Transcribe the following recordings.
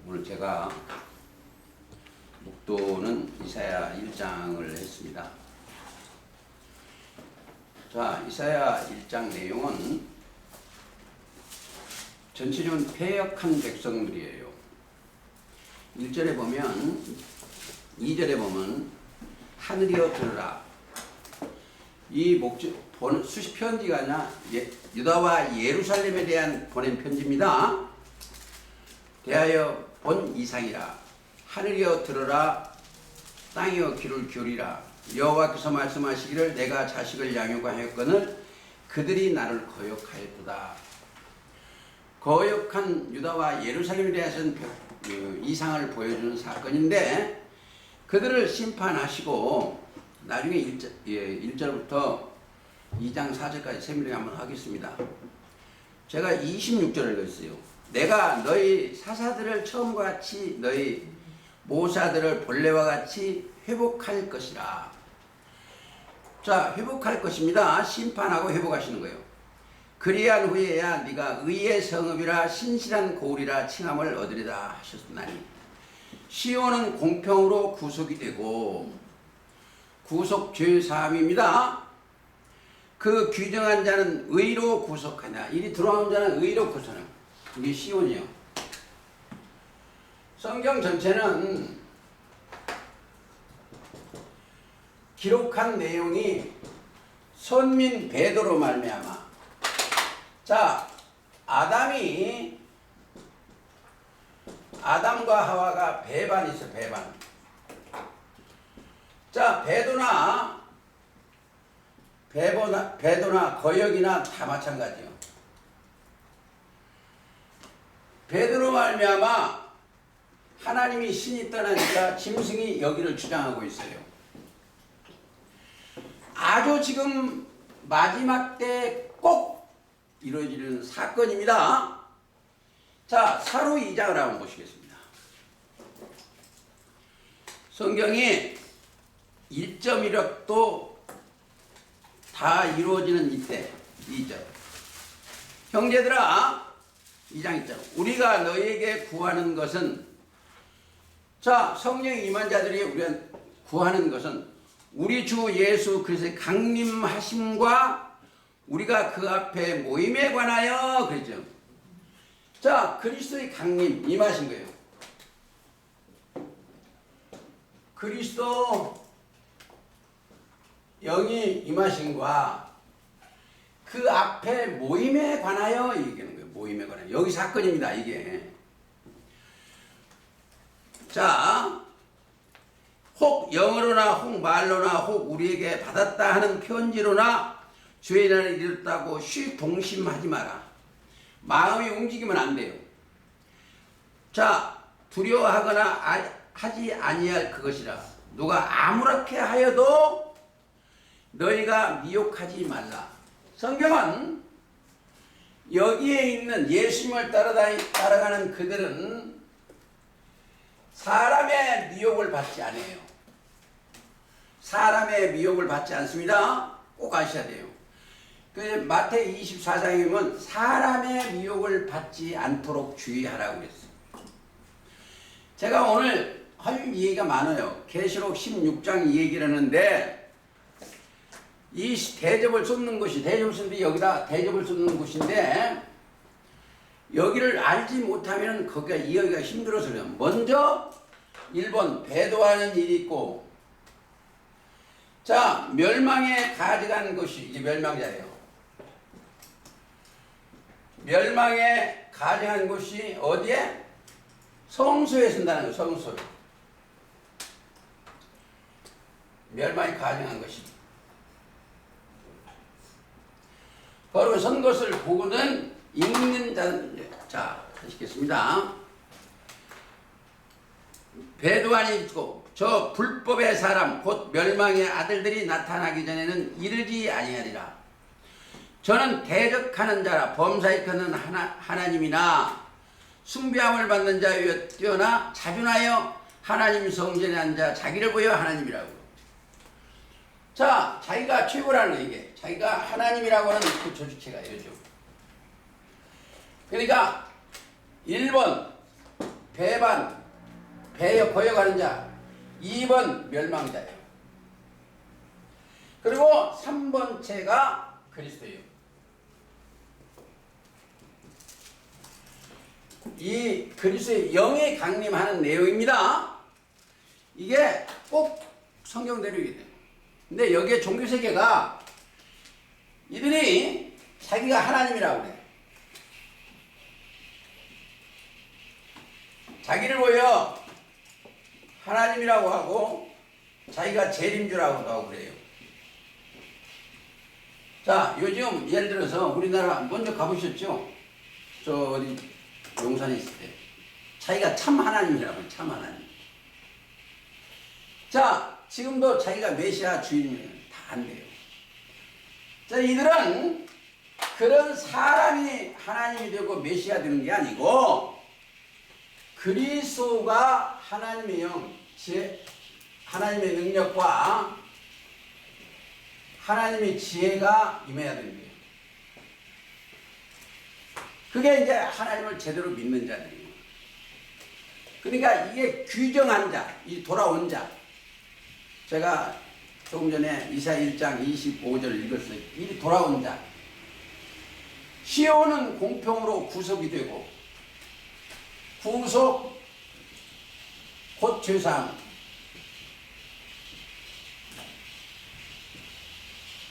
오늘 제가 목도는 이사야 1장을 했습니다. 자, 이사야 1장 내용은 전체적으로 패역한 백성들이에요. 1절에 보면, 2절에 보면 하늘이여 들으라. 이 수시 편지가 아니라 유다와 예루살렘에 대한 보낸 편지입니다. 대하여 본 이상이라. 하늘이여 들으라. 땅이여 귀를 기울이라. 여호와께서 말씀하시기를 내가 자식을 양육하였거늘 그들이 나를 거역하였도다. 거역한 유다와 예루살렘에 대해서는 이상을 보여주는 사건인데 그들을 심판하시고 나중에 1절부터 2장 4절까지 세밀하게 한번 하겠습니다. 제가 26절을 읽었어요. 내가 너희 사사들을 처음과 같이 너희 모사들을 본래와 같이 회복할 것이라. 자, 회복할 것입니다. 심판하고 회복하시는 거예요. 그리한 후에야 네가 의의 성읍이라 신실한 고울이라 칭함을 얻으리라 하셨나니 시온은 공평으로 구속이 되고 구속 죄사함입니다. 그 규정한 자는 의로 구속하냐. 이리 들어온 자는 의로 구속하냐. 이게 시온이요. 성경 전체는 기록한 내용이 선민 배도로 말미암아. 자, 아담과 하와가 배반이 있어. 배반. 자, 배도나 거역이나 다 마찬가지요. 배도로 말미암아 하나님이 신이 떠나니까 짐승이 여기를 주장하고 있어요. 아주 지금 마지막 때 꼭 이루어지는 사건입니다. 자, 사로 2장을 한번 보시겠습니다. 성경이 1.1억도 다 이루어지는 이때 2절. 형제들아, 2장 2절. 우리가 너희에게 구하는 것은, 자, 성령이 임한 자들이 우리가 구하는 것은 우리 주 예수 그리스도의 강림하심과 우리가 그 앞에 모임에 관하여 그랬죠. 자, 그리스도의 강림 임하신 거예요. 그리스도 영이 임하신과 그 앞에 모임에 관하여 얘기하는 거예요. 모임에 관하여. 여기 사건입니다. 이게. 자, 혹 영어로나 혹 말로나 혹 우리에게 받았다 하는 편지로나 주의 날을 이뤘다고 쉬 동심하지 마라. 마음이 움직이면 안 돼요. 자, 두려워하거나 하지 아니할 그것이라. 누가 아무렇게 하여도 너희가 미혹하지 말라. 성경은 여기에 있는 예수님을 따라가는 그들은 사람의 미혹을 받지 않아요. 사람의 미혹을 받지 않습니다. 꼭 아셔야 돼요. 그 마태 24장에 보면 사람의 미혹을 받지 않도록 주의하라고 그랬어요. 제가 오늘 할 얘기가 많아요. 계시록 16장 얘기를 하는데 이 대접을 쏟는 곳이 여기다 대접을 쏟는 곳인데 여기를 알지 못하면 거기가 이해하기가 힘들어서 그래요. 먼저 1번 배도하는 일이 있고, 자, 멸망에 가져간 것이 이제 멸망자예요. 멸망에 가져간 곳이 어디에? 성소에 쓴다는 거예요. 성소. 멸망에 가져간 것이. 바로 선 것을 보고는 읽는 자는, 자, 하시겠습니다. 배도한이 있고 저 불법의 사람 곧 멸망의 아들들이 나타나기 전에는 이르지 아니하리라. 저는 대적하는 자라 범사일컫는 하나님이나 숭배함을 받는 자여 뛰어나 자준하여 하나님 성전에 앉아 자기를 보여 하나님이라고. 자, 자기가 최고라는 거. 이게 자기가 하나님이라고 하는 그 조주체가 이러죠. 그러니까 1번 배반, 배에 거여가는 자. 2번 멸망자예요. 그리고 3번째가 그리스도예요. 이 그리스도의 영이 강림하는 내용입니다. 이게 꼭 성경대로 이게 돼요. 근데 여기에 종교세계가 이들이 자기가 하나님이라고 그래. 자기를 보여 하나님이라고 하고 자기가 재림주라고도 하고 그래요. 자, 요즘 예를 들어서 우리나라 먼저 가보셨죠? 저 어디 용산에 있을 때 자기가 참 하나님이라고, 참 하나님. 자, 지금도 자기가 메시아 주인이면 다 안 돼요. 자, 이들은 그런 사람이 하나님이 되고 메시아 되는 게 아니고 그리스도가 하나님의 영, 하나님의 능력과 하나님의 지혜가 임해야 되는 거예요. 그게 이제 하나님을 제대로 믿는 자들이에요. 그러니까 이게 규정한 자, 이 돌아온 자. 제가 조금 전에 이사야 1장 25절 읽었어요. 이 돌아온 자. 시온은 공평으로 구속이 되고 구속 곧 죄사함.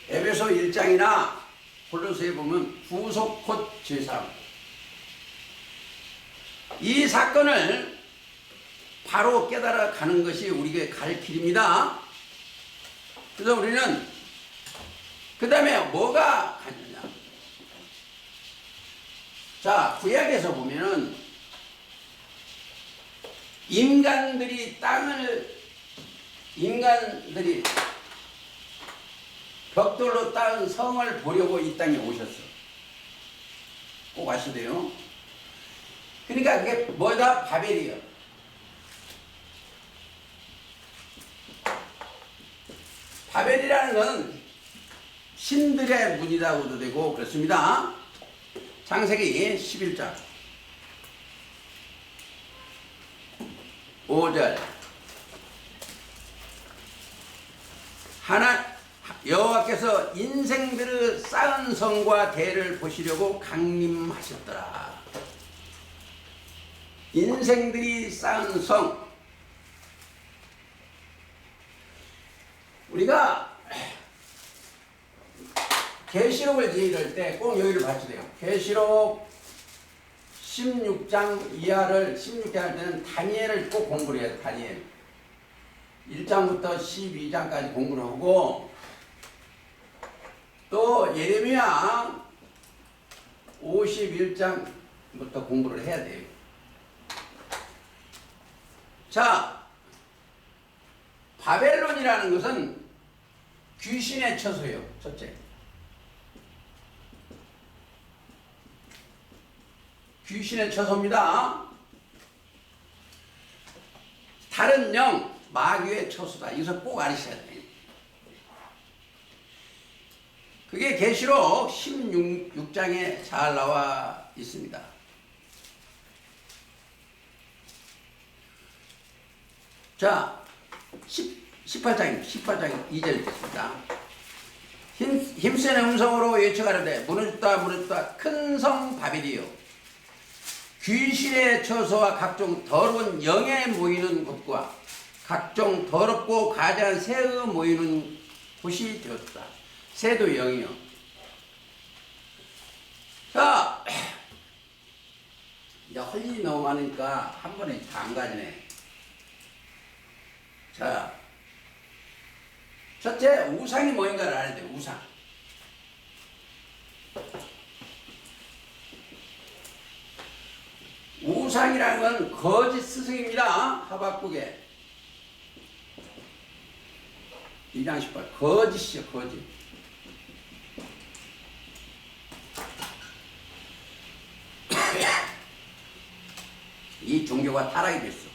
에베소 1장이나 골로새에 보면 구속 곧 죄사함. 이 사건을 바로 깨달아 가는 것이 우리에게 갈 길입니다. 그래서 우리는 그 다음에 뭐가 가느냐. 자, 구약에서 보면은 인간들이 벽돌로 쌓은 성을 보려고 이 땅에 오셨어. 꼭 아셔야 돼요. 그러니까 그게 뭐다? 바벨이요. 바벨이라는 것은 신들의 문이라고도 되고 그렇습니다. 창세기 11장 5절 여호와께서 인생들을 쌓은 성과 대를 보시려고 강림하셨더라. 인생들이 쌓은 성. 우리가 계시록을 이해할 때 꼭 여기를 봐야 돼요. 계시록 16장 이하를 16장 할 때는 다니엘을 꼭 공부를 해야 돼요. 다니엘 1장부터 12장까지 공부를 하고 또 예레미야 51장부터 공부를 해야 돼요. 자, 바벨론이라는 것은 귀신의 처소예요. 첫째, 귀신의 처소입니다. 다른 영, 마귀의 처소다. 이것을 꼭 알으셔야 돼요. 그게 계시록 16장에 잘 나와 있습니다. 자, 18장 2절 읽겠습니다. 힘센 음성으로 외쳐가는데 무너졌다 무너졌다 큰 성 바벨이요 귀신의 처소와 각종 더러운 영에 모이는 곳과 각종 더럽고 가증한 새의 모이는 곳이 되었다. 새도 영이요. 자, 이제 할 일이 너무 많으니까 한 번에 다 안 가지네. 자, 첫째, 우상이 뭐인가를 알아야 돼요. 우상. 우상이라는 건 거짓 스승입니다. 하박국에 2장 18. 거짓이요, 거짓. 이 종교가 타락이 됐어.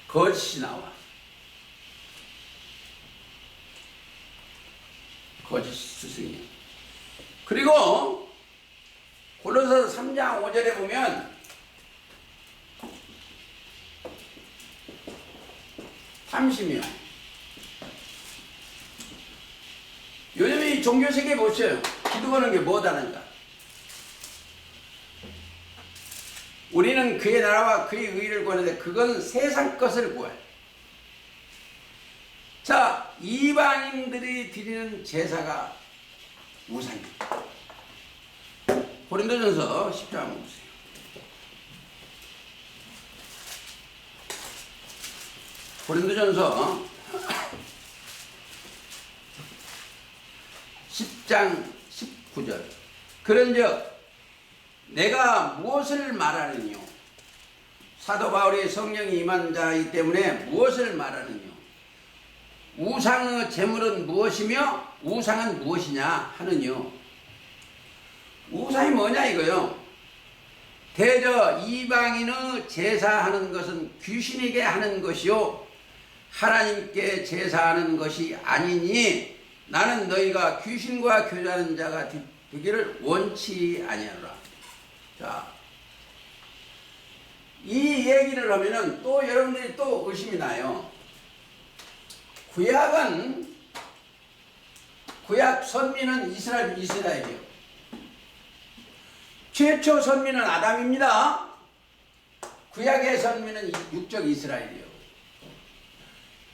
거짓이 나와. 거짓 스승이에요. 그리고 골로새서 3장 5절에 보면 30명. 요즘 이 종교세계 보세요. 기도하는 게 뭐다는가? 우리는 그의 나라와 그의 의를 구하는데 그건 세상 것을 구해. 자, 이방인들이 드리는 제사가 우상입니다. 고린도전서 10장 보세요. 고린도전서 10장 19절. 그런즉 내가 무엇을 말하느뇨? 사도 바울이 성령이 임한 자이기 때문에 무엇을 말하느뇨? 우상의 제물은 무엇이며 우상은 무엇이냐 하느뇨? 우상이 뭐냐 이거요. 대저 이방인의 제사하는 것은 귀신에게 하는 것이요 하나님께 제사하는 것이 아니니 나는 너희가 귀신과 교제하는 자가 되기를 원치 아니하노라. 자, 이 얘기를 하면은 또 여러분들이 또 의심이 나요. 구약 선민은 이스라엘이에요. 최초 선민은 아담입니다. 구약의 선민은 육적 이스라엘이에요.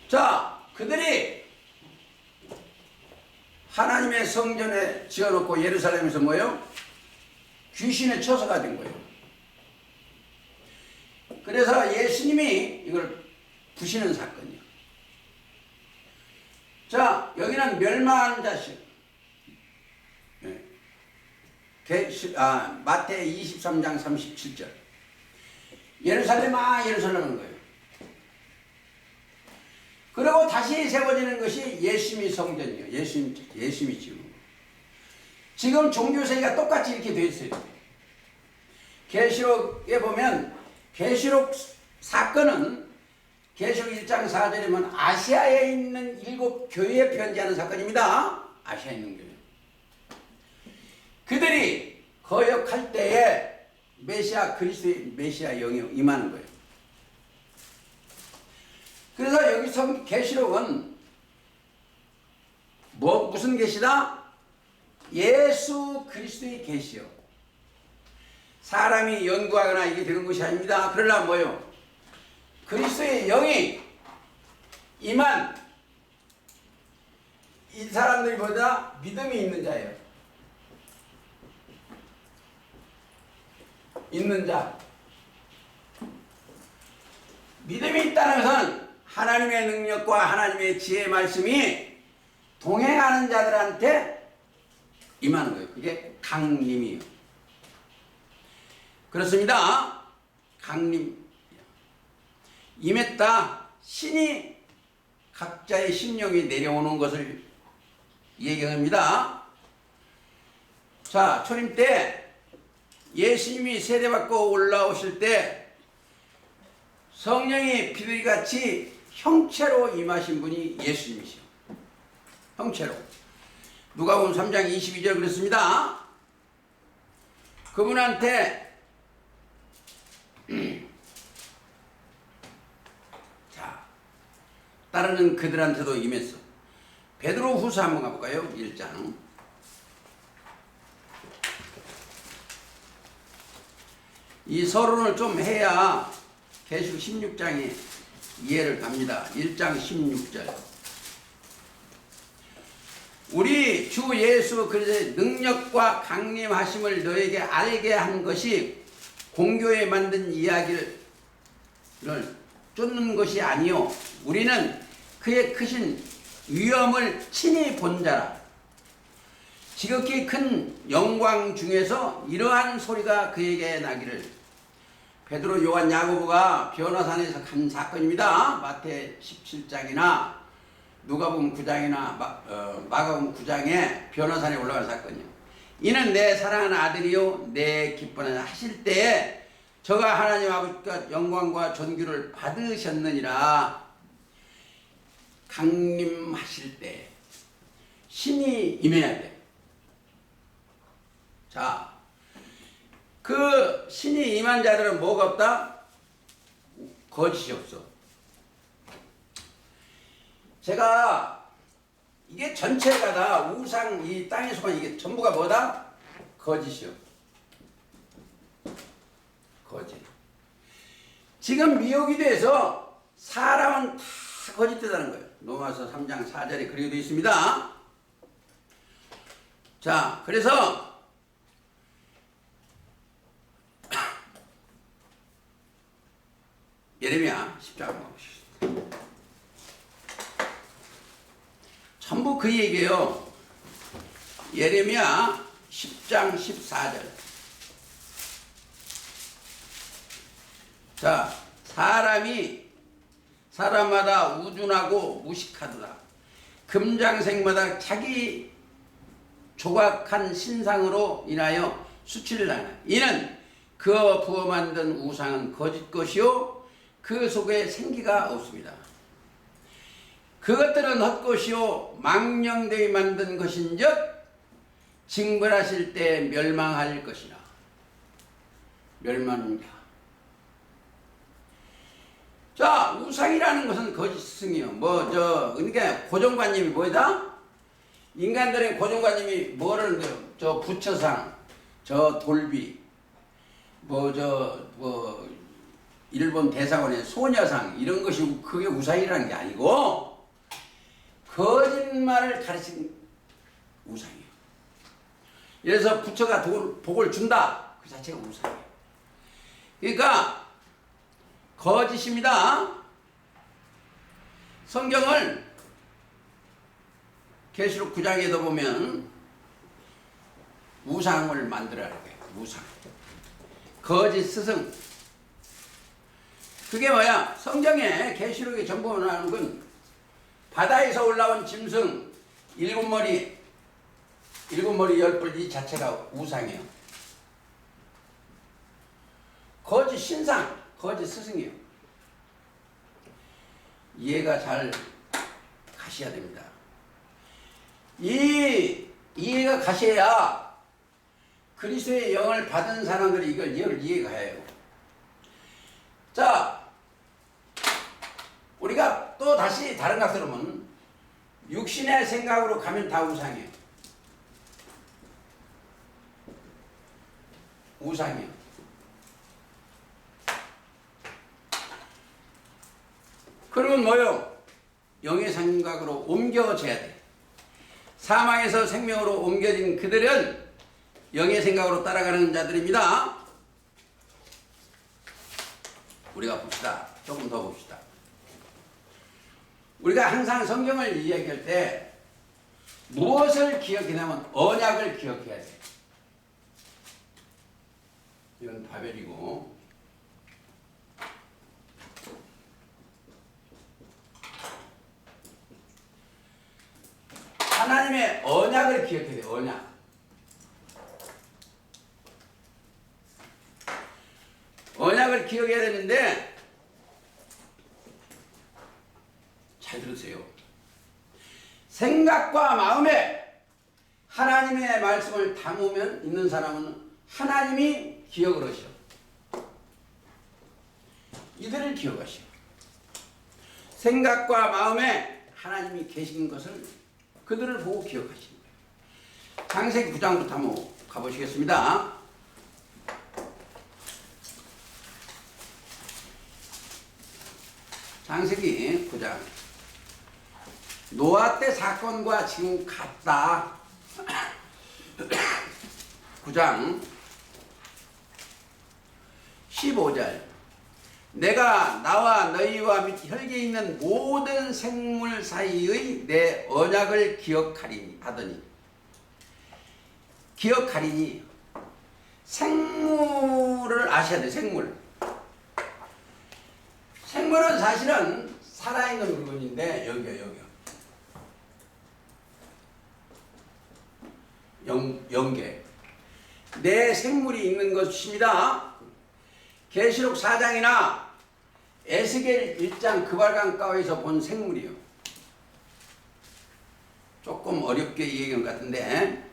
자, 그들이 하나님의 성전에 지어놓고 예루살렘에서 뭐예요? 귀신의 처소가 된 거예요. 그래서 예수님이 이걸 부시는 사건이에요. 자, 여기는 멸망하는 자식. 마태 23장 37절. 예루살렘아 예루살렘 하는 거예요. 그리고 다시 세워지는 것이 예수님이 성전이에요. 예수님이 지금 종교세계가 똑같이 이렇게 되어 있어요. 계시록에 보면 계시록 사건은 계시록 1장 4절에 보면 아시아에 있는 7 교회에 편지하는 사건입니다. 아시아에 있는 교회. 그들이 거역할 때에 메시아 그리스도의 메시아 영이 임하는 거예요. 그래서 여기서 계시록은 무슨 계시다? 예수 그리스도의 계시요. 사람이 연구하거나 이게 되는 것이 아닙니다. 그러나 뭐요? 그리스도의 영이 임한 이 사람들이 보다 믿음이 있는 자예요. 있는 자. 믿음이 있다는 것은 하나님의 능력과 하나님의 지혜의 말씀이 동행하는 자들한테 임하는 거예요. 그게 강림이에요. 그렇습니다. 강림. 임했다. 신이 각자의 심령이 내려오는 것을 얘기합니다. 자, 초림 때 예수님이 세례받고 올라오실 때 성령이 비둘기같이 형체로 임하신 분이 예수님이시오. 형체로. 누가복음 3장 22절 그랬습니다. 그분한테 자, 따르는 그들한테도 임했어. 베드로 후서 한번 가볼까요? 1장. 이 서론을 좀 해야 계시록 16장에 이해를 갑니다. 1장 16절. 우리 주 예수 그리스도의 능력과 강림하심을 너에게 알게 한 것이 공교에 만든 이야기를 쫓는 것이 아니요 우리는 그의 크신 위엄을 친히 본 자라. 지극히 큰 영광 중에서 이러한 소리가 그에게 나기를. 베드로, 요한, 야고보가 변화산에서 간 사건입니다. 마태 17장이나 누가복음 9장이나 마가복음 9장에 변화산에 올라간 사건이요. 이는 내 사랑하는 아들이요 내 기뻐하는 하실 때에 저가 하나님 아버지께 영광과 존귀를 받으셨느니라. 강림하실 때 신이 임해야 돼. 자, 그 신이 임한 자들은 뭐가 없다? 거짓이 없어. 제가 이게 전체가 다 우상 이 땅에서만 이게 전부가 뭐다? 거짓이요. 거짓. 지금 미혹이 돼서 사람은 다 거짓되다는 거예요. 로마서 3장 4절에 그렇게 되어 있습니다. 자, 그래서 예레미야 10장 보시겠습니다. 전부 그 얘기예요. 예레미야 10장 14절. 자, 사람마다 우둔하고 무식하도다. 금장색마다 자기 조각한 신상으로 인하여 수치를 당하나. 이는 그와 부어 만든 우상은 거짓 것이요 그 속에 생기가 없습니다. 그것들은 헛것이요 망령되이 만든 것인즉 징벌하실 때 멸망할 것이라. 멸망이다. 자, 우상이라는 것은 거짓 스승이요. 그러니까 고정관념이 뭐다? 인간들의 고정관념이 뭐를 저 부처상, 저 돌비, 일본 대사관의 소녀상 이런 것이 그게 우상이라는 게 아니고 거짓말을 가르친 우상이에요. 그래서 부처가 복을 준다. 그 자체가 우상이에요. 그러니까 거짓입니다. 성경을 계시록 9장에도 보면 우상을 만들어라고 해요. 우상. 거짓 스승. 그게 뭐야? 성경에 계시록에 전부 나오는 건 바다에서 올라온 짐승 일곱 머리 10뿔 이 자체가 우상이에요. 거짓 신상, 거짓 스승이에요. 이해가 잘 가셔야 됩니다. 이 이해가 가셔야 그리스도의 영을 받은 사람들이 이걸 이해가 해요. 자, 우리가 또 다시 다른 각도로 보면 육신의 생각으로 가면 다 우상이에요. 우상이에요. 그러면 뭐요? 영의 생각으로 옮겨져야 돼. 사망에서 생명으로 옮겨진 그들은 영의 생각으로 따라가는 자들입니다. 우리가 봅시다. 조금 더 봅시다. 우리가 항상 성경을 이야기할 때 무엇을 기억해냐면 언약을 기억해야 돼. 이건 바벨이고 하나님의 언약을 기억해야 돼. 언약. 언약을 기억해야 되는데 잘 들으세요. 생각과 마음에 하나님의 말씀을 담으면 있는 사람은 하나님이 기억을 하셔. 이들을 기억하시오. 생각과 마음에 하나님이 계신 것을 그들을 보고 기억하시는 거예요. 창세기 9장부터 한번 가보시겠습니다. 창세기 9장. 노아 때 사건과 지금 같다. 9장 15절. 내가 나와 너희와 및 혈계 있는 모든 생물 사이의 내 언약을 기억하리니 하더니. 기억하리니 생물을 아셔야 돼. 생물은 사실은 살아있는 물건인데 여기요. 영계. 내 생물이 있는 것입니다. 계시록 4장이나 에스겔 1장 그발강가에서 본 생물이요. 조금 어렵게 얘기한 것 같은데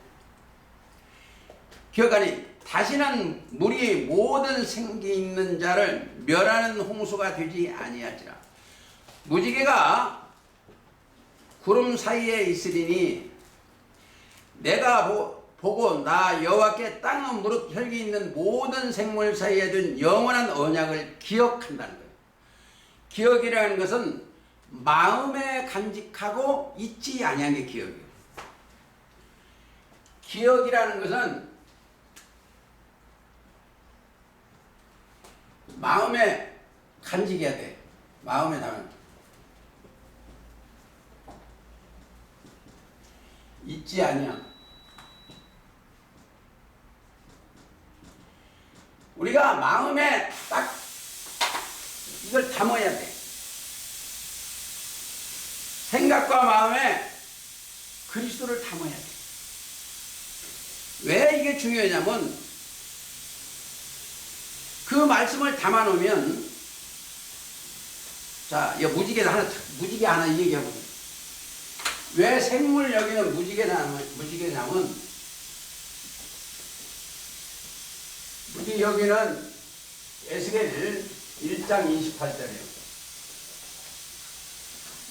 기억하니 다시는 물이 모든 생기 있는 자를 멸하는 홍수가 되지 아니하지라. 무지개가 구름 사이에 있으리니 내가 보고 나 여호와께 땅 무릇 혈기 있는 모든 생물 사이에 둔 영원한 언약을 기억한다는 거예요. 기억이라는 것은 마음에 간직하고 잊지 아니한 게 기억이에요. 기억이라는 것은 마음에 간직해야 돼. 마음에 담아. 잊지 아니야. 우리가 마음에 딱 이걸 담아야 돼. 생각과 마음에 그리스도를 담아야 돼. 왜 이게 중요하냐면 그 말씀을 담아 놓으면 자, 이 무지개 하나 얘기해 보세요. 왜 생물 여기는 무지개냐면 여기는 에스겔 1장 28절이에요.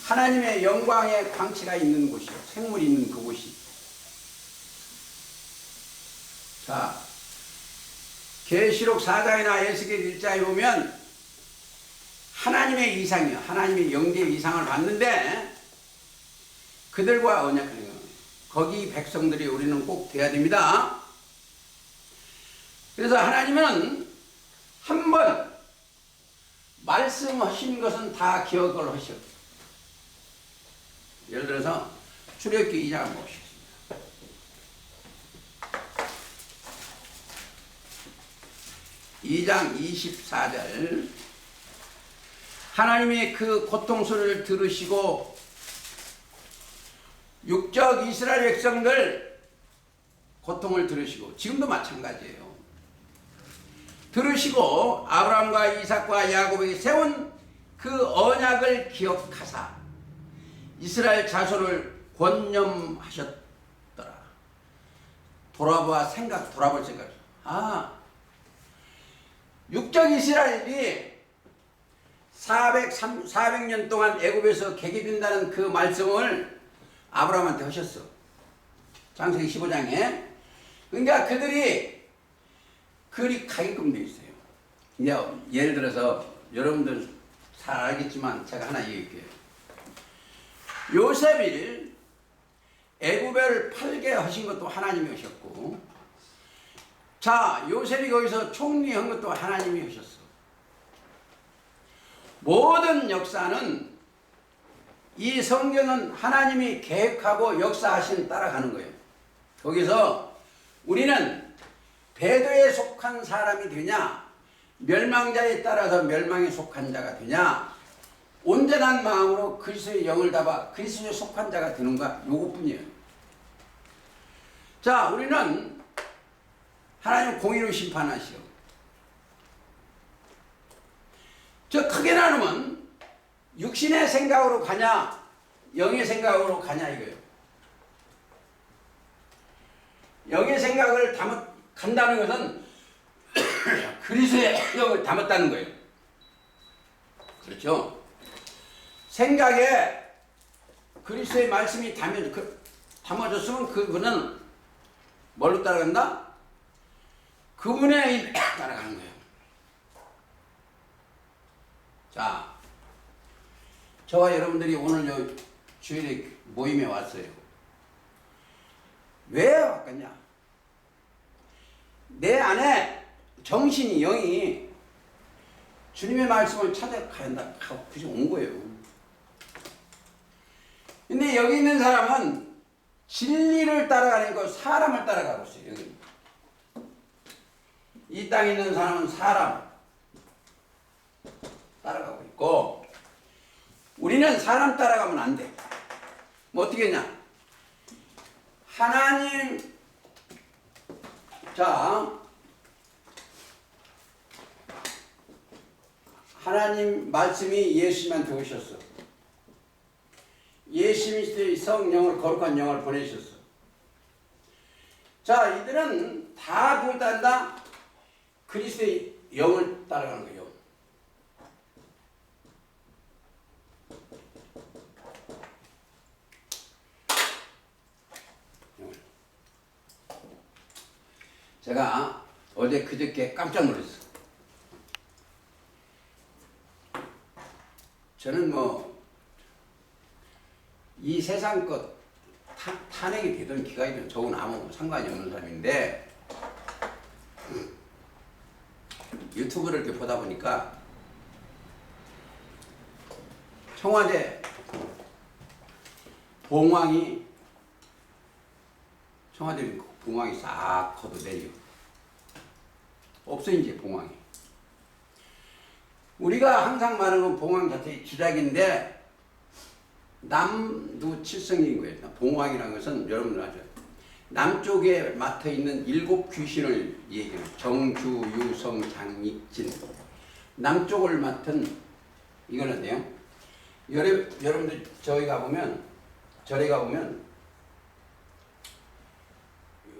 하나님의 영광의 광채가 있는 곳이요. 생물이 있는 그곳이. 자, 계시록 4장이나 에스겔 1장에 보면 하나님의 이상이요. 하나님의 영계의 이상을 봤는데 그들과 언약하는 거예요. 거기 백성들이 우리는 꼭 돼야 됩니다. 그래서 하나님은 한번 말씀하신 것은 다 기억을 하셔. 예를 들어서 출애굽기 2장을 보시겠습니다. (2장 24절) 하나님이 그 고통 소리를 들으시고 육적 이스라엘 백성들 고통을 들으시고 지금도 마찬가지예요. 들으시고 아브라함과 이삭과 야곱에게 세운 그 언약을 기억하사 이스라엘 자손을 권념하셨더라. 돌아볼 생각. 육적 이스라엘이 400년 동안 애굽에서 개개된다는 그 말씀을 아브라함한테 하셨어. 창세기 15장에. 그러니까 그들이 글이 가게끔 되어 있어요. 이제 예를 들어서 여러분들 잘 알겠지만 제가 하나 얘기할게요. 요셉을 애굽을 팔게 하신 것도 하나님이 하셨고, 자, 요셉이 거기서 총리한 것도 하나님이 하셨어. 모든 역사는 이 성경은 하나님이 계획하고 역사하신 따라가는 거예요. 거기서 우리는 배도에 속한 사람이 되냐, 멸망자에 따라서 멸망에 속한 자가 되냐, 온전한 마음으로 그리스도의 영을 담아 그리스도에 속한 자가 되는가, 요것뿐이에요. 자, 우리는 하나님 공의로 심판하시오. 저 크게 나누면 육신의 생각으로 가냐 영의 생각으로 가냐 이거예요. 영의 생각을 간다는 것은 그리스도의 영을 담았다는 거예요. 그렇죠? 생각에 그리스도의 말씀이 담아졌으면 그분은 뭘로 따라간다? 그분의 따라가는 거예요. 자, 저와 여러분들이 오늘 요 주일에 모임에 왔어요. 왜 왔겠냐? 내 안에 정신이, 영이 주님의 말씀을 찾아가야 한다 하고 그저 온 거예요. 근데 여기 있는 사람은 진리를 따라가는 거, 사람을 따라가고 있어요. 여기. 이 땅에 있는 사람은 사람 따라가고 있고, 우리는 사람 따라가면 안 돼. 뭐 어떻게 했냐? 하나님, 자, 하나님 말씀이 예수님한테 오셨어. 예수님이 성령을, 거룩한 영을 보내셨어. 자, 이들은 다 누굴 따른다? 그리스도의 영을 따라가는 거예요. 제가 어제 그저께 깜짝 놀랐어. 저는 뭐 이 세상 것 탄핵이 되든 기각이든 저건 아무 상관이 없는 사람인데 유튜브를 이렇게 보다 보니까 청와대 봉황이 청와대 봉황이 싹 걷어내려 없어 이제 봉황이. 우리가 항상 말하는 건 봉황 자체의 주작인데 남두칠성인 거예요. 봉황이라는 것은 여러분들 아죠. 남쪽에 맡아 있는 7 귀신을 얘기해요. 정주, 유성, 장익진. 남쪽을 맡은 이거는데요. 여러분들 저희 가보면 절에 가보면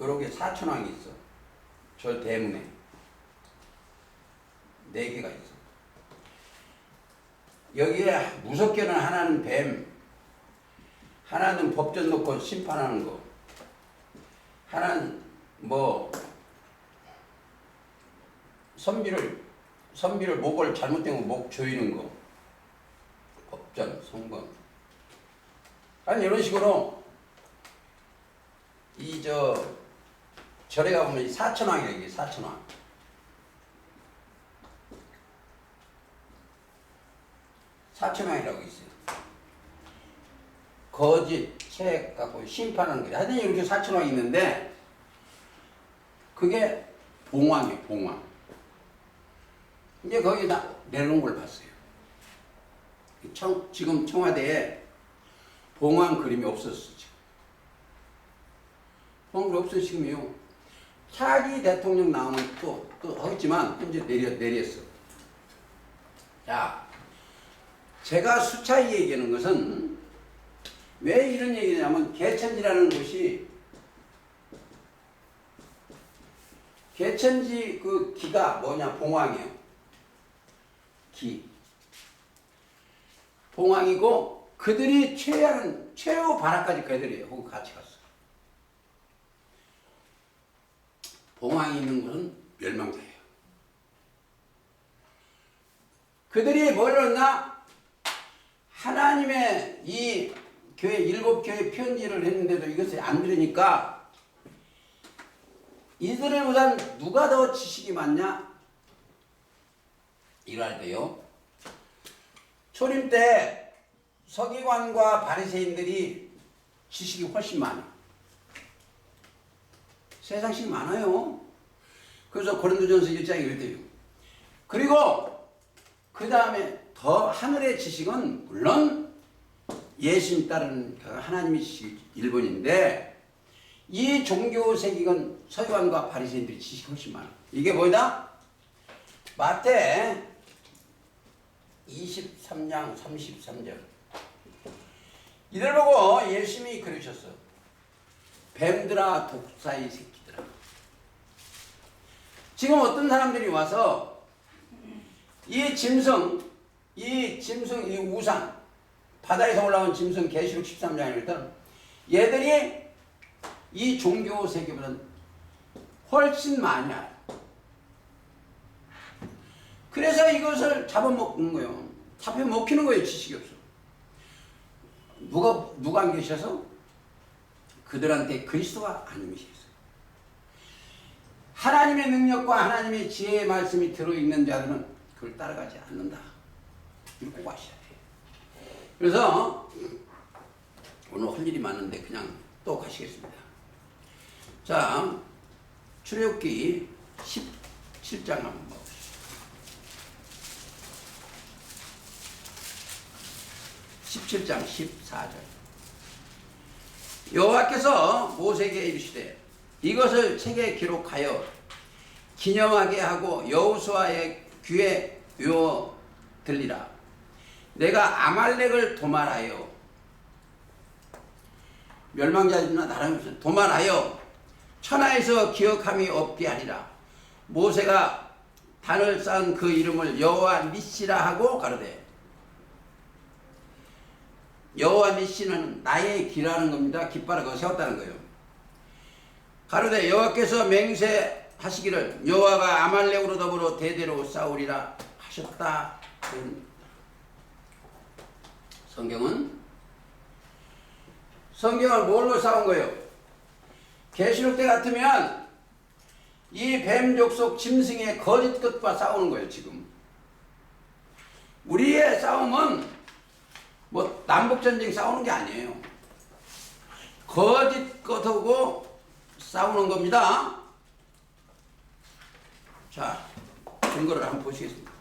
요렇게 사천왕이 있어. 절 대문에 4개가 있어. 여기에 무섭게는 하나는 뱀, 하나는 법전 놓고 심판하는 거, 하나는 뭐 선비를 목을 잘못된 거 목 조이는 거, 법전, 성범. 아니 이런 식으로 절에 가보면 사천왕이라고 얘기해. 사천왕. 사천왕이라고 있어요. 거짓, 책 갖고 심판하는 거예요. 하여튼 이렇게 사천왕이 있는데 그게 봉황이에요. 봉황. 이제 거기다 내놓은 걸 봤어요. 지금 청와대에 봉황 그림이 없었어. 지금. 봉황 그림 없어 지금요. 차기 대통령 나오면 또 하겠지만 현재 내렸어. 자, 제가 수차례 얘기하는 것은 왜 이런 얘기냐면 개천지라는 곳이 개천지 그 기가 뭐냐 봉황이에요. 기. 봉황이고 그들이 최후 발악까지 그들이에요. 거기 같이 갔어. 봉황이 있는 곳은 멸망자예요. 그들이 뭘 했나? 하나님의 이 교회 7교회 편지를 했는데도 이것을 안 들으니까 이들보단 누가 더 지식이 많냐? 이거 할 때요. 초림 때 서기관과 바리새인들이 지식이 훨씬 많아. 세상식 많아요. 그래서 고린도전서 1장에 이랬대요. 그리고 그 다음에 더 하늘의 지식은 물론 예수님 따르는 하나님의 지식이 1번인데 이 종교 세계는 서기관과 바리새인들이 지식이 훨씬 많아. 이게 뭐다? 마태 23장 33절. 이들 보고 예수님이 그러셨어. 뱀들아 독사의 새끼들아. 지금 어떤 사람들이 와서 이 짐승, 이 우상, 바다에서 올라온 짐승 계시록 13장에 일단 얘들이 이 종교 세계보다는 훨씬 많이 알아. 그래서 이것을 잡아먹는 거예요. 잡혀먹히는 거예요. 지식이 없어. 누가 안 계셔서? 그들한테 그리스도가 안 계셨어요. 하나님의 능력과 하나님의 지혜의 말씀이 들어있는 자들은 그걸 따라가지 않는다. 이걸 꼭 아셔야 돼요. 그래서 오늘 할 일이 많은데 그냥 또 가시겠습니다. 자, 출애굽기 17장 한번 봅시다. 17장 14절. 여호와께서 모세에게 이르시되 이것을 책에 기록하여 기념하게 하고 여호수아의 귀에 외워 들리라. 내가 아말렉을 도말하여 멸망자들이나 나라면서 도말하여 천하에서 기억함이 없게 하리라. 모세가 단을 쌓은 그 이름을 여호와 니시라 하고 가로되 여호와 니시는 나의 기라는 겁니다. 깃발을 세웠다는 거예요. 가로되 여호와께서 맹세하사 하시기를 여호와가 아말렉으로 더불어 대대로 싸우리라 하셨다. 성경은 뭘로 싸운 거예요? 계시록 때 같으면 이 뱀 족속 짐승의 거짓 것과 싸우는 거예요. 지금 우리의 싸움은 뭐 남북전쟁 싸우는 게 아니에요. 거짓 것하고 싸우는 겁니다. 자, 증거를 한번 보시겠습니다.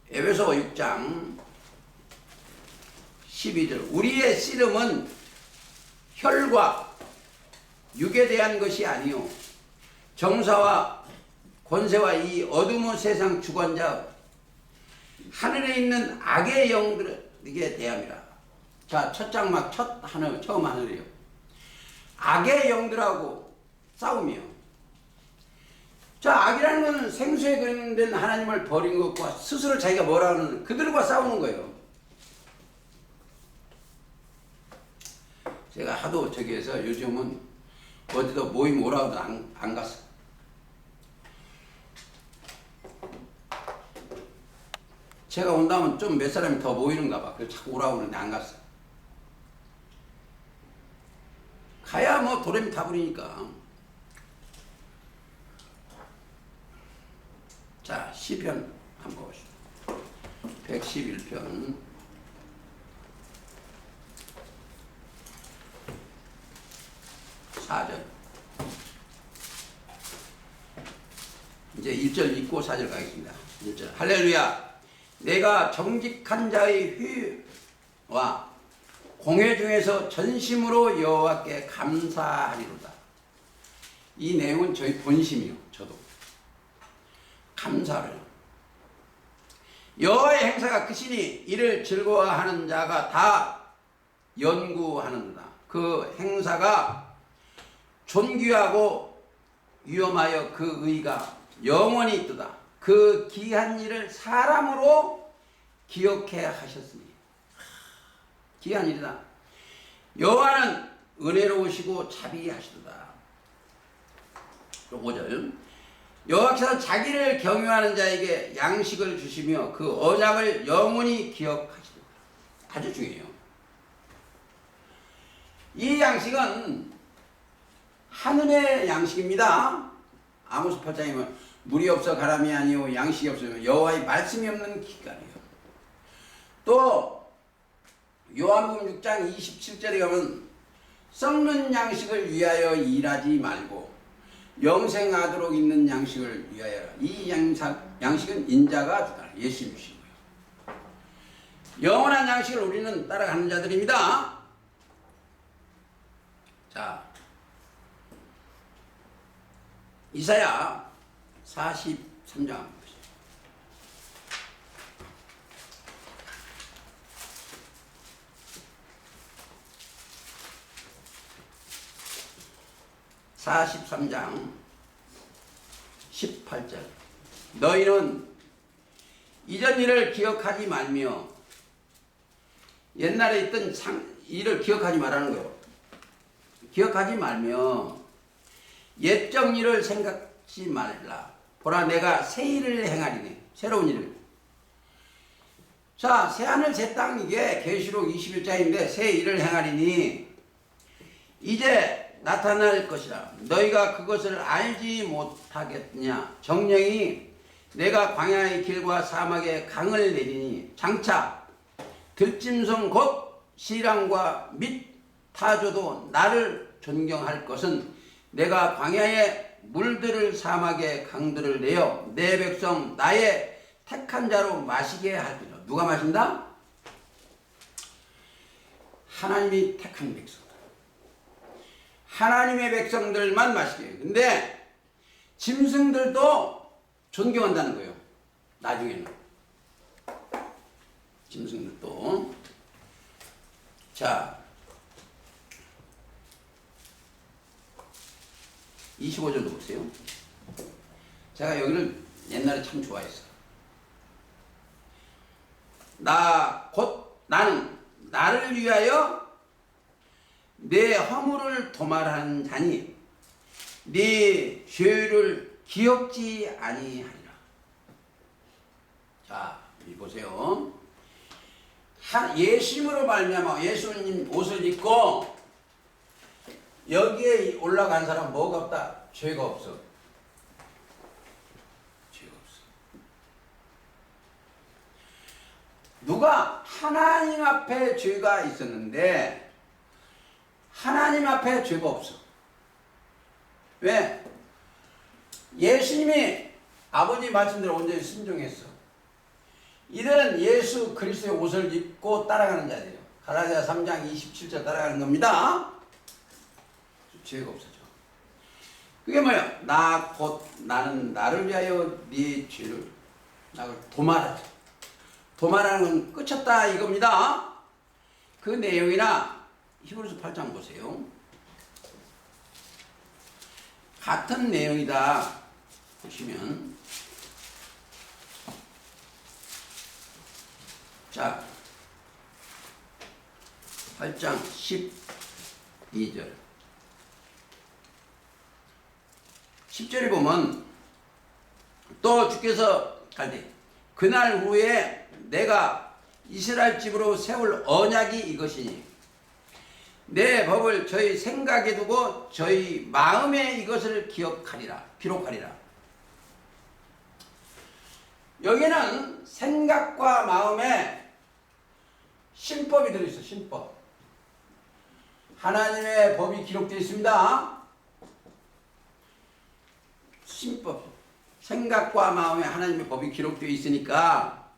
에베소 6장 12절 우리의 씨름은 혈과 육에 대한 것이 아니요 정사와 권세와 이 어둠의 세상 주관자 하늘에 있는 악의 영들에게 대함이라. 자, 첫 장막 처음 하늘이에요. 악의 영들하고 싸움이요. 자, 악이라는 것은 생수에 그림된 하나님을 버린 것과 스스로 자기가 뭐라 하는 그들과 싸우는 거예요. 제가 하도 저기에서 요즘은 어디도 모임 오라고도 안 갔어. 제가 온다면 좀 몇 사람이 더 모이는가 봐. 그래서 자꾸 오라고 하는데 안 갔어. 가야 뭐 도레미 타불이니까. 자, 시편 한번 보시죠. 111편 4절. 이제 1절 읽고 4절 가겠습니다. 1절. 할렐루야. 내가 정직한 자의 회와 공회 중에서 전심으로 여호와께 감사하리로다. 이 내용은 저희 본심이요. 저도 감사를. 여호와의 행사가 크시니 이를 즐거워하는 자가 다 연구하는도다. 그 행사가 존귀하고 위엄하여 그 의가 영원히 있도다. 그 기한 일을 사람으로 기억해 하셨으니. 기한 일이다. 여호와는 은혜로우시고 자비하시도다. 5절. 여호와께서 자기를 경유하는 자에게 양식을 주시며 그 언약을 영원히 기억하시도다. 아주 중요해요. 이 양식은 하늘의 양식입니다. 아모스 8장이면 물이 없어 가람이 아니오 양식이 없으면 여호와의 말씀이 없는 기간이에요. 또 요한복음 6장 27절에 가면 썩는 양식을 위하여 일하지 말고 영생하도록 있는 양식을 위하여. 이 양식은 인자가 주다. 예수님 주신 거예요. 영원한 양식을 우리는 따라가는 자들입니다. 자, 이사야 43장 보시죠. (43장) 18절. 너희는 이전 일을 기억하지 말며 옛날에 있던 일을 기억하지 말라는 거예요. 기억하지 말며 옛적 일을 생각지 말라. 보라, 내가 새 일을 행하리니. 새로운 일을. 자, 새하늘 새 땅, 이게 계시록 21장인데 새 일을 행하리니 이제 나타날 것이라. 너희가 그것을 알지 못하겠냐. 정령이 내가 광야의 길과 사막에 강을 내리니 장차 들짐승 곧 시랑과 및 타조도 나를 존경할 것은 내가 광야에 물들을 사막에 강들을 내어 내 백성 나의 택한 자로 마시게 하리라. 누가 마신다? 하나님이 택한 백성. 하나님의 백성들만 마시게 해요. 근데 짐승들도 존경한다는 거예요. 나중에는. 짐승들도. 자, 25절도 보세요. 제가 여기를 옛날에 참 좋아했어요. 나는 나를 위하여 내 허물을 도말하는 자니 네 죄를 기억지 아니하리라. 자, 여기 보세요. 예수님으로 말미암아 예수님 옷을 입고 여기에 올라간 사람 뭐가 없다? 죄가 없어. 죄가 없어. 누가 하나님 앞에 죄가 있었는데 하나님 앞에 죄가 없어. 왜? 예수님이 아버지 말씀대로 온전히 순종했어. 이들은 예수 그리스도의 옷을 입고 따라가는 자들이에요. 갈라디아 3장 27절 따라가는 겁니다. 죄가 없어져. 그게 뭐야? 나는 나를 위하여 네 죄를 나를 도말하자. 도말하는 건 끝쳤다 이겁니다. 그 내용이나 히브리서 8장 보세요. 같은 내용이다 보시면, 자 8장 12절 10절에 보면 또 주께서 갈때 그날 후에 내가 이스라엘 집으로 세울 언약이 이것이니 내 법을 저희 생각에 두고 저희 마음에 이것을 기록하리라. 여기는 생각과 마음에 신법이 들어있어. 신법. 하나님의 법이 기록되어 있습니다. 신법. 생각과 마음에 하나님의 법이 기록되어 있으니까.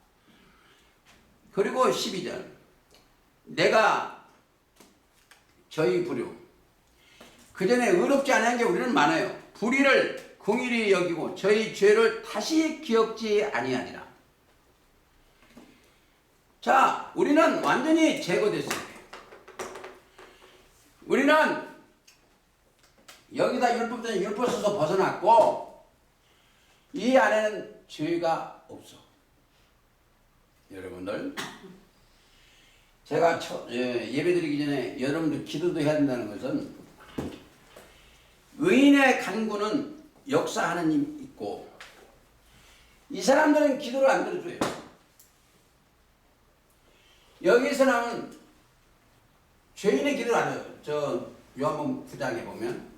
그리고 12절 내가 저희 불효 그 전에 의롭지 않은 게 우리는 많아요. 불의를 긍휼히 여기고 저희 죄를 다시 기억지 아니하니라. 자, 우리는 완전히 제거됐어요. 우리는 여기다 율법된 율법에서 벗어났고 이 안에는 죄가 없어. 여러분들, 제가 예배드리기 전에 여러분들 기도도 해야 된다는 것은 의인의 간구는 역사하는 힘이 있고 이 사람들은 기도를 안 들어줘요. 여기서 나오는 죄인의 기도를 안 해요. 저 요한복음 9장에 보면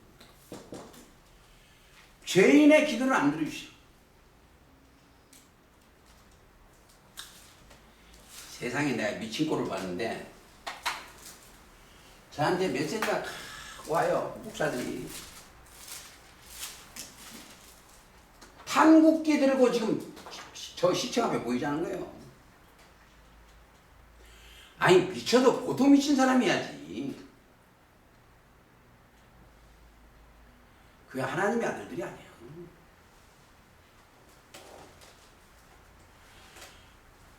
죄인의 기도를 안 들어주시오. 세상에 내가 미친 꼴을 봤는데 저한테 메시지가 와요. 목사들이 탄국기 들고 지금 저 시청 앞에 보이지 않은 거예요. 아니 미쳐도 보통 미친 사람이야지. 그게 하나님의 아들들이 아니야.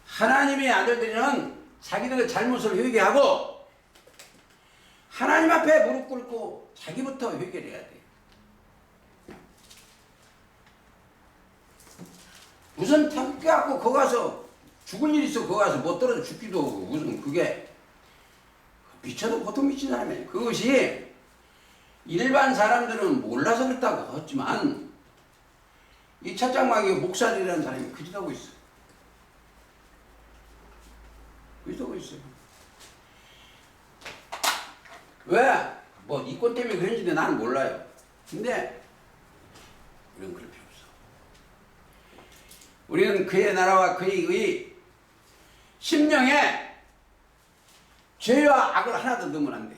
하나님의 아들들은 자기들의 잘못을 회개하고 하나님 앞에 무릎 꿇고 자기부터 회개를 해야 돼. 무슨 태극기 갖고 거기 가서 죽을 일 있어. 거기 가서 못 떨어져 죽기도 하고 무슨 그게 미쳐도 보통 미친 사람이에요. 그것이 일반 사람들은 몰라서 그렇다고 하지만 이 찻장마귀 목사들이라는 사람이 그 짓 하고 있어. 그 짓 하고 있어요. 왜? 뭐 이권 때문에 그런지는 나는 몰라요. 근데 우리는 그럴 필요 없어. 우리는 그의 나라와 그의 의 심령에 죄와 악을 하나도 넣으면 안 돼.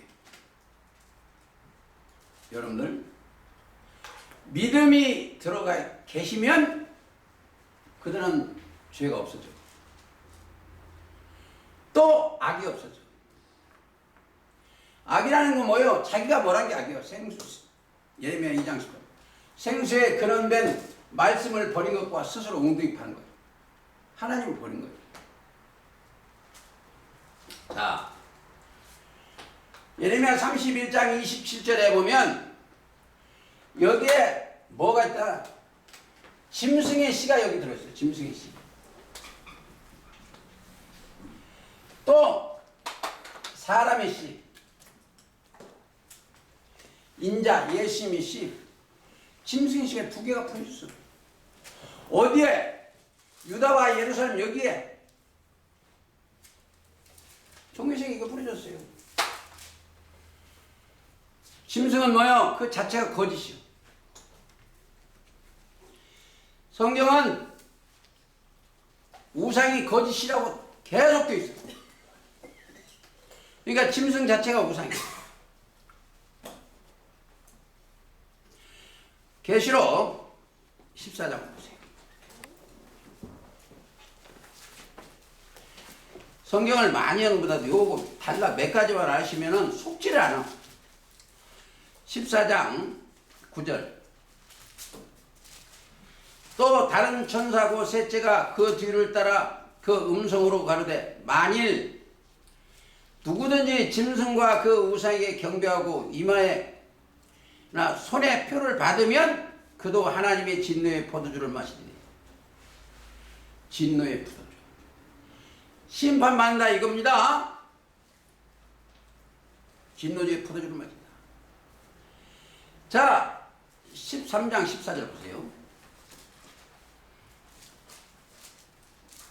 여러분들 믿음이 들어가 계시면 그들은 죄가 없어져. 또 악이 없어져. 악이라는 건 뭐예요? 자기가 뭐란 게 악이에요. 생수. 예레미야 2장 10절. 생수에 근원된 말씀을 버린 것과 스스로 웅둥이 파는 거예요. 하나님을 버린 거예요. 자, 예레미야 31장 27절에 보면 여기에 뭐가 있다? 짐승의 씨가 여기 들어있어요. 짐승의 씨. 또 사람의 씨. 인자 예수님이 씨 짐승의 씨가 두 개가 풀어졌어. 어디에? 유다와 예루살렘 여기에 종교색이 이거 풀어졌어요. 짐승은 뭐요? 그 자체가 거짓이요. 성경은 우상이 거짓이라고 계속 되어 있어요. 그러니까 짐승 자체가 우상이에요. 계시록 14장 보세요. 성경을 많이 하는 것보다도 요거 달라 몇 가지만 아시면은 속지를 않아. 14장 9절. 또 다른 천사고 셋째가 그 뒤를 따라 그 음성으로 가로되 만일 누구든지 짐승과 그 우상에게 경배하고 이마에나 손에 표를 받으면 그도 하나님의 진노의 포도주를 마시리니. 진노의 포도주. 심판받는다 이겁니다. 진노의 포도주를 마신다. 자, 13장 14절 보세요.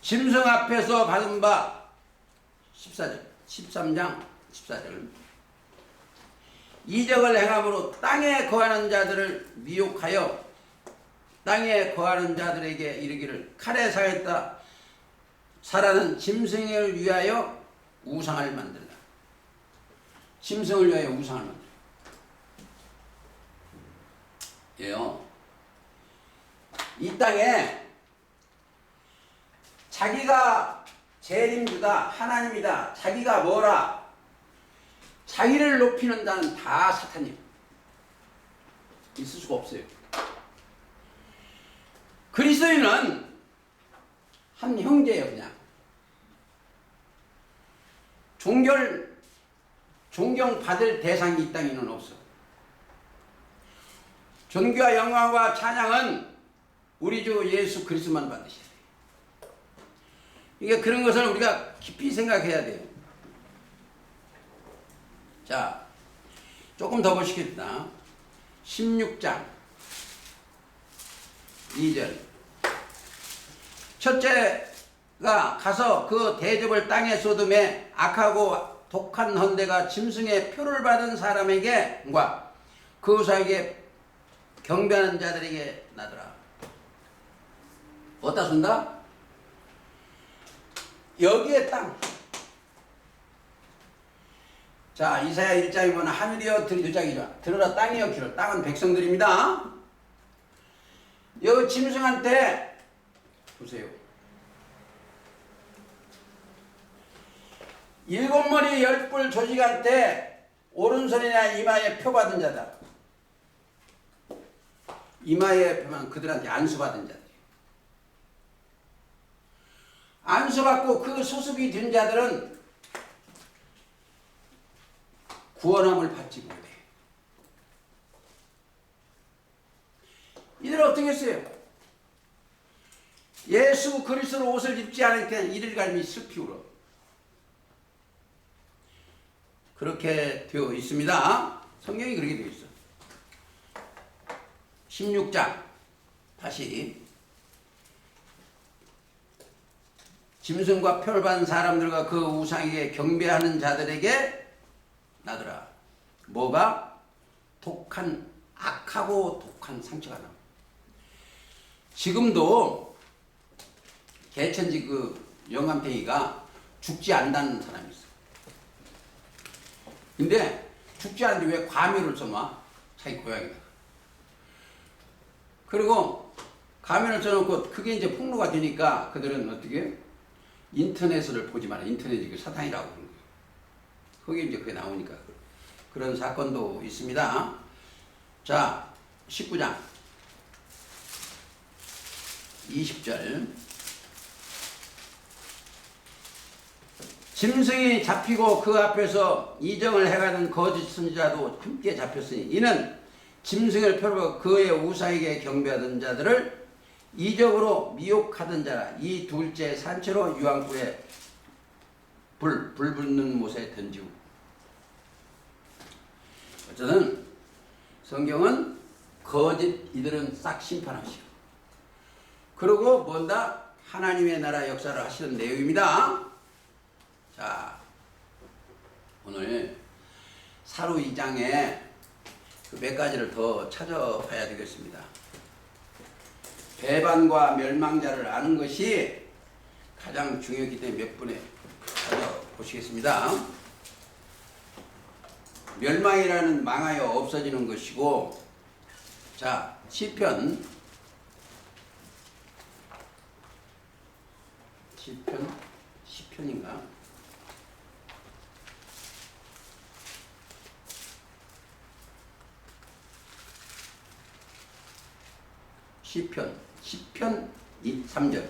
짐승 앞에서 받은 바 14절 13장 14절 이적을 행함으로 땅에 거하는 자들을 미혹하여 땅에 거하는 자들에게 이르기를 칼에 상했다 살아는 짐승을 위하여 우상을 만들라. 짐승을 위하여 우상을 만들라. 예요. 이 땅에 자기가 재림주다 하나님이다 자기가 뭐라 자기를 높이는 자는 다 사탄이에요. 있을 수가 없어요. 그리스도인은 한 형제예요. 그냥 존경받을 대상이 이 땅에는 없어. 존귀와 영광과 찬양은 우리 주 예수 그리스도만 받으셔야 돼요. 이게 그런 것을 우리가 깊이 생각해야 돼요. 자, 조금 더 보시겠다. 16장 2절. 첫째가 가서 그 대접을 땅에 쏟음에 악하고 독한 헌대가 짐승의 표를 받은 사람에게과 그 우상에게 경배하는 자들에게 나더라. 어디다 쏜다? 여기에 땅. 자, 이사야 1장에 보면 하늘이여 들으라 들으라 땅이여 기르라. 땅은 백성들입니다. 여기 짐승한테 보세요. 7머리 10뿔 조직한테 오른손이나 이마에 표 받은 자다. 이마에 표만 그들한테 안수받은 자들. 안수받고 그 소속이 된 자들은 구원함을 받지 못해. 이들 어떻게 했어요? 예수 그리스도로 옷을 입지 않으니까 이를 갈미 슬피 울어. 그렇게 되어 있습니다. 성경이 그렇게 되어 있어. 16장 다시 짐승과 표를 받은 사람들과 그 우상에게 경배하는 자들에게 나더라. 뭐가? 독한 악하고 독한 상처가 나. 지금도 개천지 그 영감탱이가 죽지 않는다는 사람이 있어. 근데 죽지 않는데 왜 과묘를 써놔? 자기 고향에다. 그리고 가면을 써놓고 그게 이제 폭로가 되니까 그들은 어떻게 인터넷을 보지 마라. 인터넷이 그 사탄이라고 그러는 거예요. 거기 이제 그게 나오니까 그런 사건도 있습니다. 자, 19장 20절. 짐승이 잡히고 그 앞에서 이정을 해가는 거짓 선지자도 함께 잡혔으니 이는 짐승을 펴고 그의 우상에게 경배하던 자들을 이적으로 미혹하던 자라. 이 둘째 산채로 유황불에 불 붙는 못에 던지고. 어쨌든 성경은 거짓 이들은 싹 심판하시오. 그리고 뭔다? 하나님의 나라 역사를 하시는 내용입니다. 자, 오늘 사루 2장에 그 몇 가지를 더 찾아봐야 되겠습니다. 배반과 멸망자를 아는 것이 가장 중요하기 때문에 몇 분에 찾아보시겠습니다. 멸망이라는 망하여 없어지는 것이고, 자, 시편인가? 시편 3절.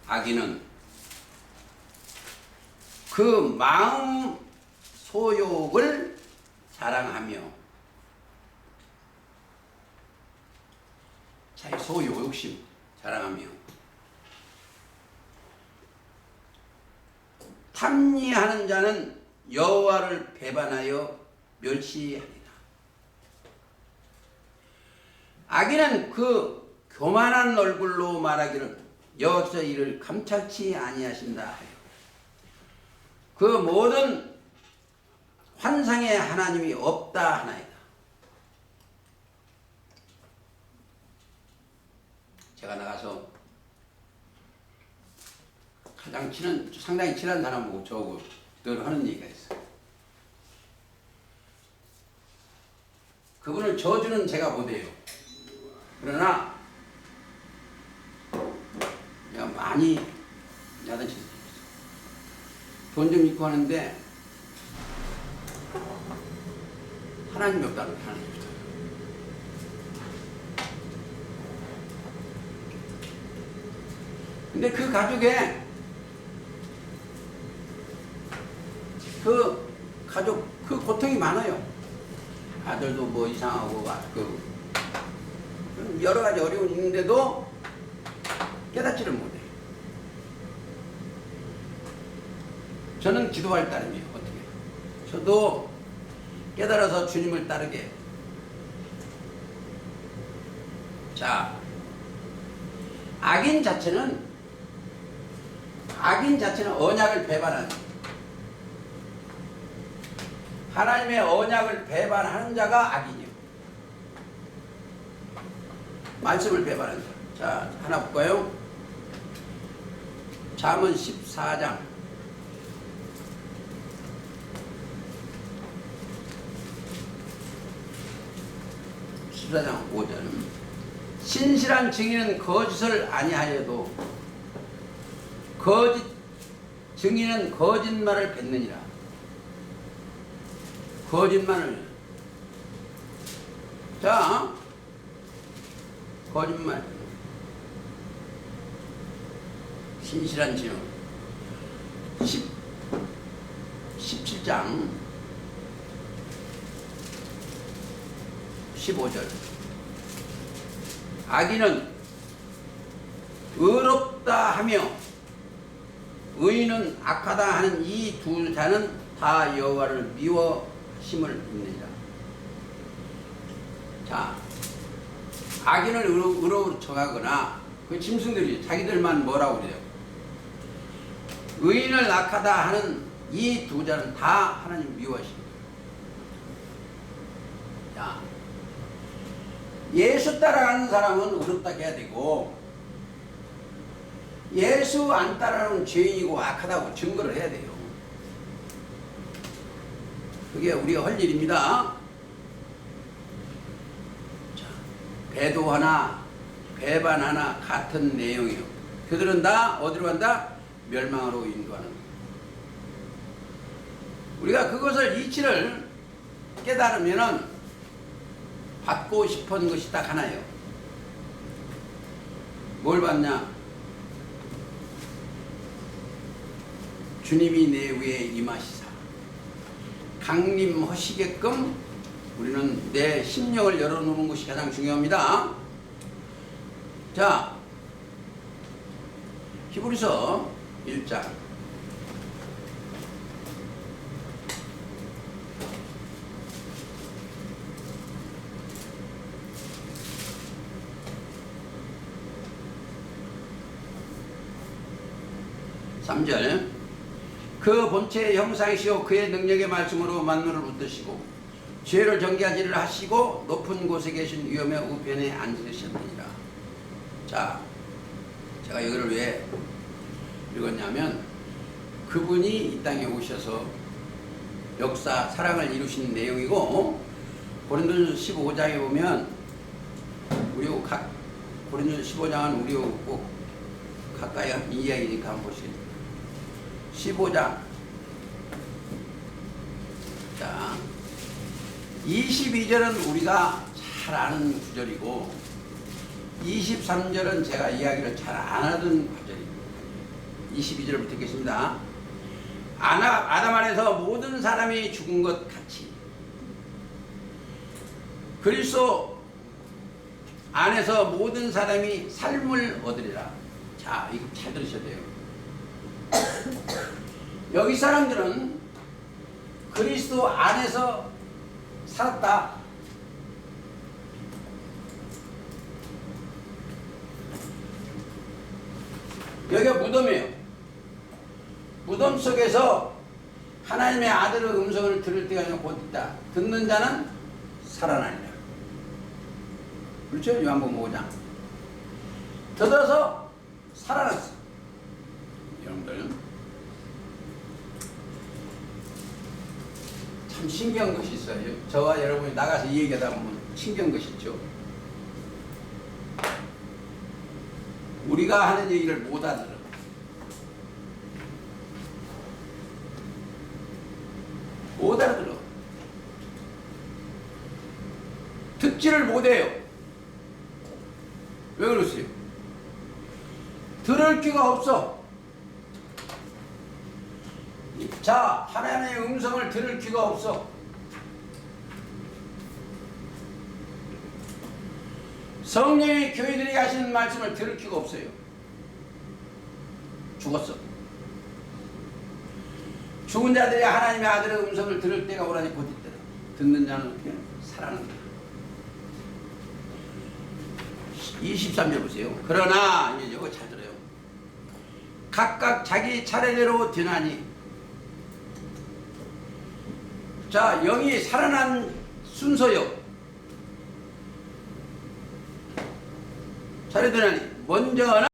악인은 그 마음 소욕을 자랑하며, 자기 소욕, 욕심 자랑하며, 탐리하는 자는 여호와를 배반하여 멸시하리라. 악인은 그 교만한 얼굴로 말하기를 여호와께서 이를 감찰치 아니하신다 하여 그 모든 환상에 하나님이 없다 하나이다. 제가 나가서 가장 상당히 친한 사람하고 저하고 늘 하는 얘기가 있어요. 그분을 저주는 제가 못해요. 그러나 내가 많이 야단치는 게 있어. 돈 좀 있고 하는데 하나님이 없다는 거예요. 하나님이 없다. 근데 그 가족에 그 고통이 많아요. 아들도 뭐 이상하고 여러 가지 어려움이 있는데도 깨닫지를 못해요. 저는 기도할 따름이에요. 어떻게? 저도 깨달아서 주님을 따르게 해요. 자, 악인 자체는 언약을 배반하는, 하나님의 언약을 배반하는 자가 악인이에요. 말씀을 배반하는 자. 자, 하나 볼까요? 잠언 14장 5절. 신실한 증인은 거짓을 아니하여도 거짓 증인은 거짓말을 뱉느니라. 거짓말을, 자, 거짓말, 신실한 증인 17장 15절. 악인은 의롭다 하며 의인은 악하다 하는 이 두 자는 다 여호와를 미워심을 입느니라. 자, 악인을 의로우로 정하거나 그 짐승들이 자기들만 뭐라고 그래요? 의인을 악하다 하는 이 두 자는 다 하나님 미워하십니다. 자, 예수 따라가는 사람은 의롭다 해야 되고, 예수 안 따라가는 죄인이고 악하다고 증거를 해야 돼요. 그게 우리가 할 일입니다. 자, 배도 하나, 배반 하나 같은 내용이요. 그들은 다 어디로 간다? 멸망으로 인도하는 거예요. 우리가 그것을 이치를 깨달으면은 받고 싶은 것이 딱 하나예요. 뭘 받냐? 주님이 내 위에 임하시사 강림하시게끔 우리는 내 심령을 열어놓는 것이 가장 중요합니다. 자, 히브리서 1장 3절 그 본체의 형상이시오 그의 능력의 말씀으로 만물을 붙드시고 죄를 정죄하지를 하시고 높은 곳에 계신 위엄의 우편에 앉으셨느니라. 자, 제가 이거를 왜 읽었냐면 그분이 이 땅에 오셔서 역사 사랑을 이루신 내용이고 고린도전서 15장에 보면 우리 고린도전서 15장은 우리 꼭 가까이 한 이야기니까 한번 보시겠습니다. 15장 자 22절은 우리가 잘 아는 구절이고 23절은 제가 이야기를 잘 안 하던 구절입니다. 22절을 듣겠습니다. 아담 안에서 모든 사람이 죽은 것 같이 그리스도 안에서 모든 사람이 삶을 얻으리라. 자, 이거 잘 들으셔야 돼요. 여기 사람들은 그리스도 안에서 살았다. 여기가 무덤이에요. 무덤 속에서 하나님의 아들의 음성을 들을 때가 곧 있다. 듣는 자는 살아나리라. 그렇죠? 요한복음 5장. 들어서 살아났어. 여러분들 참 신기한 것이 있어요. 저와 여러분이 나가서 이 얘기하다 보면 신기한 것이 있죠. 우리가 하는 얘기를 못 알아들어. 못 알아들어. 듣지를 못해요. 왜 그러세요? 들을 귀가 없어. 자, 하나님의 음성을 들을 귀가 없어. 성령이 교회들에게 하시는 말씀을 들을 귀가 없어요. 죽었어. 죽은 자들이 하나님의 아들의 음성을 들을 때가 오라니 곧 있더라. 듣는 자는 어떻게 살아난다. 23절 보세요. 그러나 이제 이거 잘 들어요. 각각 자기 차례대로 되나니. 자, 영이 살아난 순서요. 차례되나니 먼저는